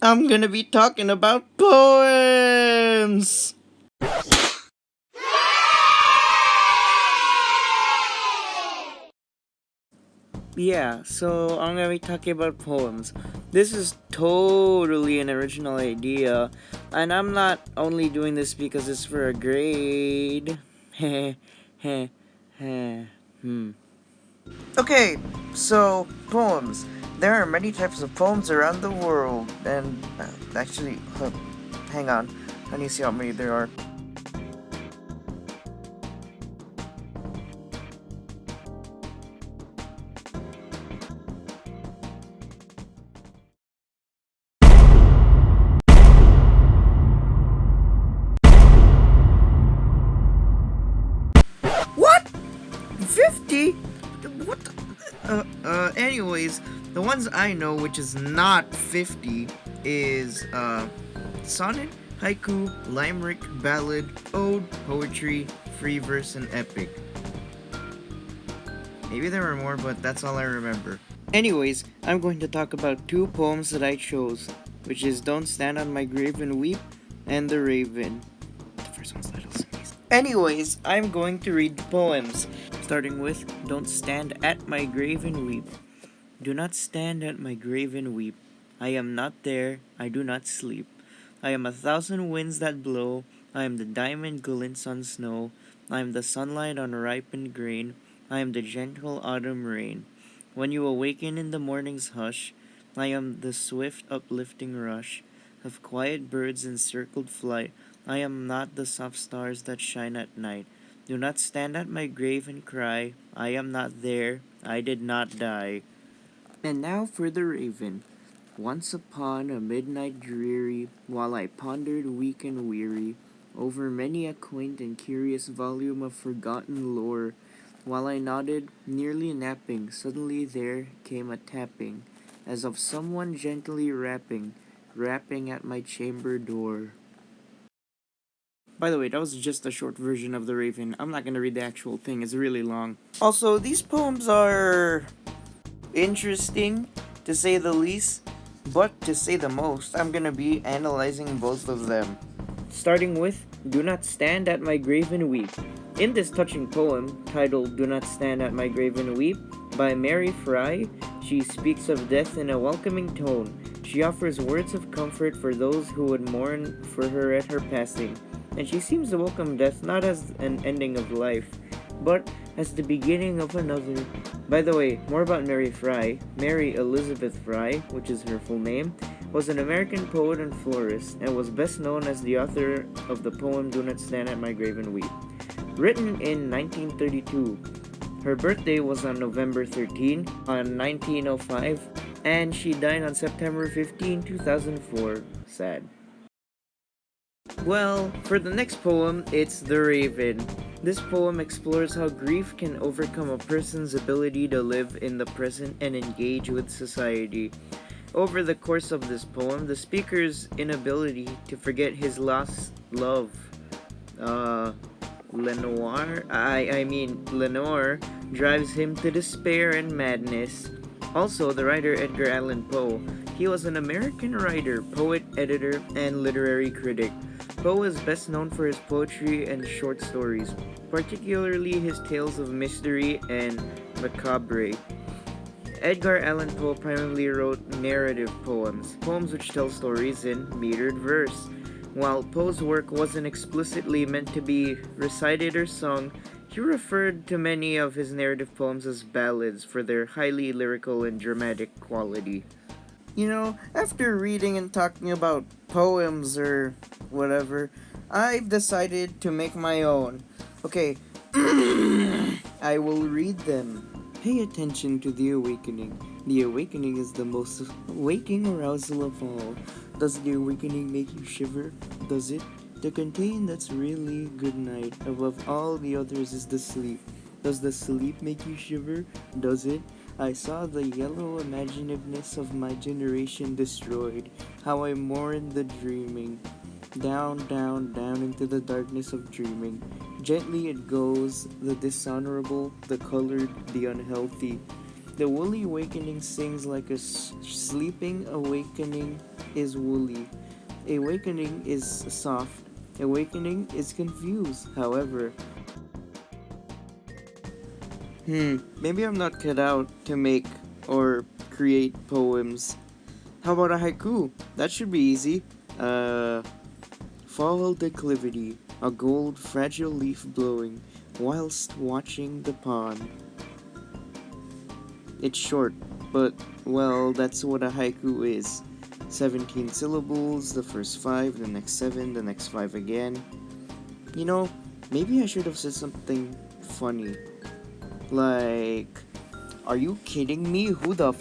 I'm gonna be talking about poems! Yeah, so I'm gonna be talking about poems. This is totally an original idea, and I'm not only doing this because it's for a grade. Heh heh heh. Okay, so poems. There are many types of poems around the world, and hang on. I need to see how many there are. What? 50? What? Anyways, the ones I know, which is not 50, is, sonnet, haiku, limerick, ballad, ode, poetry, free verse, and epic. Maybe there were more, but that's all I remember. Anyways, I'm going to talk about two poems that I chose, which is Don't Stand on My Grave and Weep and The Raven. The first one's Little Sneeze. Anyways, I'm going to read the poems, starting with Don't Stand at My Grave and Weep. Do not stand at my grave and weep. I am not there, I do not sleep. I am a thousand winds that blow. I am the diamond glints on snow. I am the sunlight on ripened grain. I am the gentle autumn rain. When you awaken in the morning's hush, I am the swift uplifting rush of quiet birds in circled flight. I am not the soft stars that shine at night. Do not stand at my grave and cry. I am not there, I did not die. And now for the raven. Once upon a midnight dreary, while I pondered weak and weary over many a quaint and curious volume of forgotten lore, while I nodded, nearly napping, suddenly there came a tapping, as of someone gently rapping at my chamber door. By the way, that was just a short version of The Raven. I'm not gonna read the actual thing, it's really long. Also, these poems are interesting, to say the least, but to say the most, I'm gonna be analyzing both of them. Starting with Do Not Stand at My Grave and Weep. In this touching poem, titled Do Not Stand at My Grave and Weep, by Mary Fry, she speaks of death in a welcoming tone. She offers words of comfort for those who would mourn for her at her passing, and she seems to welcome death not as an ending of life, but as the beginning of another. By the way, more about Mary Fry. Mary Elizabeth Fry, which is her full name, was an American poet and florist, and was best known as the author of the poem Do Not Stand at My Grave and Weep. Written in 1932, her birthday was on November 13, on 1905, and she died on September 15, 2004. Sad. Well, for the next poem, it's The Raven. This poem explores how grief can overcome a person's ability to live in the present and engage with society. Over the course of this poem, the speaker's inability to forget his lost love, Lenore, drives him to despair and madness. Also, the writer Edgar Allan Poe. He was an American writer, poet, editor, and literary critic. Poe is best known for his poetry and short stories, particularly his tales of mystery and macabre. Edgar Allan Poe primarily wrote narrative poems which tell stories in metered verse. While Poe's work wasn't explicitly meant to be recited or sung, he referred to many of his narrative poems as ballads for their highly lyrical and dramatic quality. You know, after reading and talking about poems or whatever, I've decided to make my own. Okay, I will read them. Pay attention to the awakening. The awakening is the most waking arousal of all. Does the awakening make you shiver? Does it? The contain that's really good night. Above all the others is the sleep. Does the sleep make you shiver? Does it? I saw the yellow imaginativeness of my generation destroyed. How I mourn the dreaming. Down, down, down into the darkness of dreaming. Gently it goes, the dishonorable, the colored, the unhealthy. The woolly awakening sings like a sleeping awakening is woolly. Awakening is soft. Awakening is confused. However, maybe I'm not cut out to make or create poems. How about a haiku? That should be easy. Fall declivity, a gold fragile leaf blowing, whilst watching the pond. It's short, but well, that's what a haiku is. 17 syllables, the first 5, the next 7, the next 5 again. You know, maybe I should have said something funny. Like, are you kidding me? Who the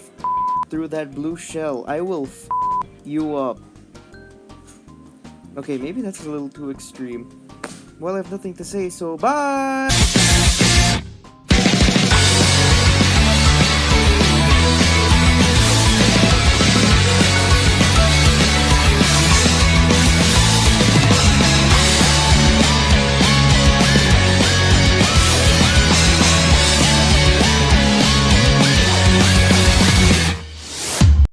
threw that blue shell? I will you up. Okay, maybe that's a little too extreme. Well, I have nothing to say, so bye!